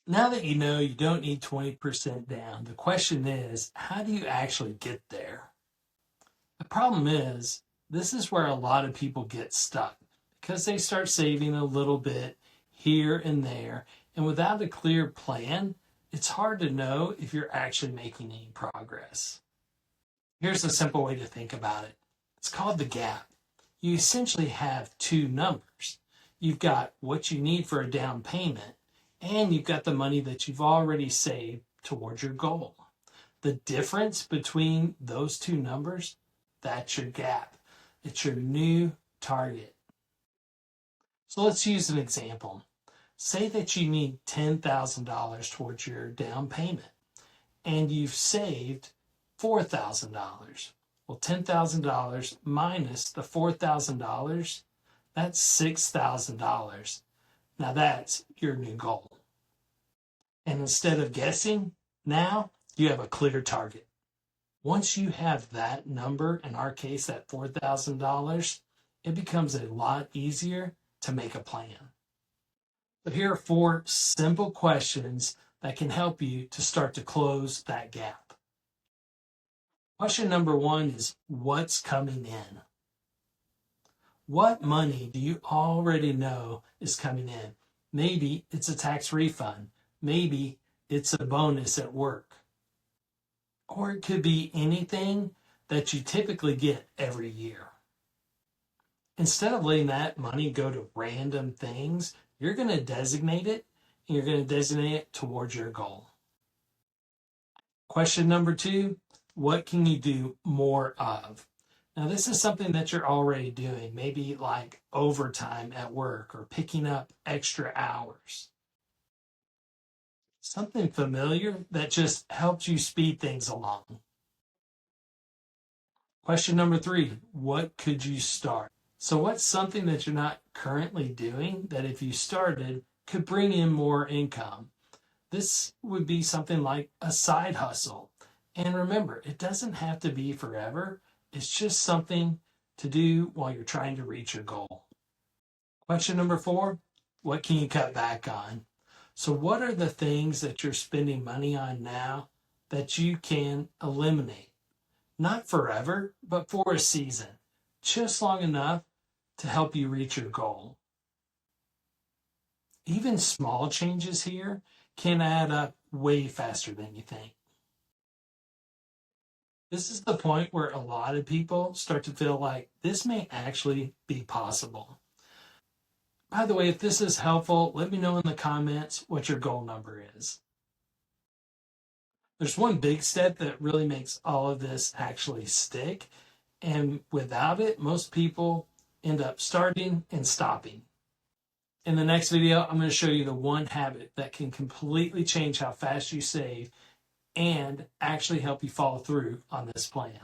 Now that you know you don't need 20% down, the question is, how do you actually get there? The problem is, this is where a lot of people get stuck because they start saving a little bit here and there, and without a clear plan, it's hard to know if you're actually making any progress. Here's a simple way to think about it. It's called the gap. You essentially have two numbers. You've got what you need for a down payment, and you've got the money that you've already saved towards your goal. The difference between those two numbers, that's your gap. It's your new target. So let's use an example. Say that you need $10,000 towards your down payment and you've saved $4,000. Well, $10,000 minus the $4,000, that's $6,000. Now that's your new goal. And instead of guessing, now you have a clear target. Once you have that number, in our case, that $4,000, it becomes a lot easier to make a plan. But here are 4 simple questions that can help you to start to close that gap. Question number 1 is, what's coming in? What money do you already know is coming in? Maybe it's a tax refund. Maybe it's a bonus at work. Or it could be anything that you typically get every year. Instead of letting that money go to random things, you're going to designate it, and you're going to designate it towards your goal. Question number 2, what can you do more of? Now, this is something that you're already doing, maybe like overtime at work or picking up extra hours. Something familiar that just helps you speed things along. Question number 3, what could you start? So what's something that you're not currently doing that if you started could bring in more income? This would be something like a side hustle. And remember, it doesn't have to be forever. It's just something to do while you're trying to reach your goal. Question number 4, what can you cut back on? So what are the things that you're spending money on now that you can eliminate? Not forever, but for a season, just long enough to help you reach your goal. Even small changes here can add up way faster than you think. This is the point where a lot of people start to feel like this may actually be possible. By the way, if this is helpful, let me know in the comments what your goal number is. There's one big step that really makes all of this actually stick, and without it, most people end up starting and stopping. In the next video, I'm going to show you the one habit that can completely change how fast you save and actually help you follow through on this plan.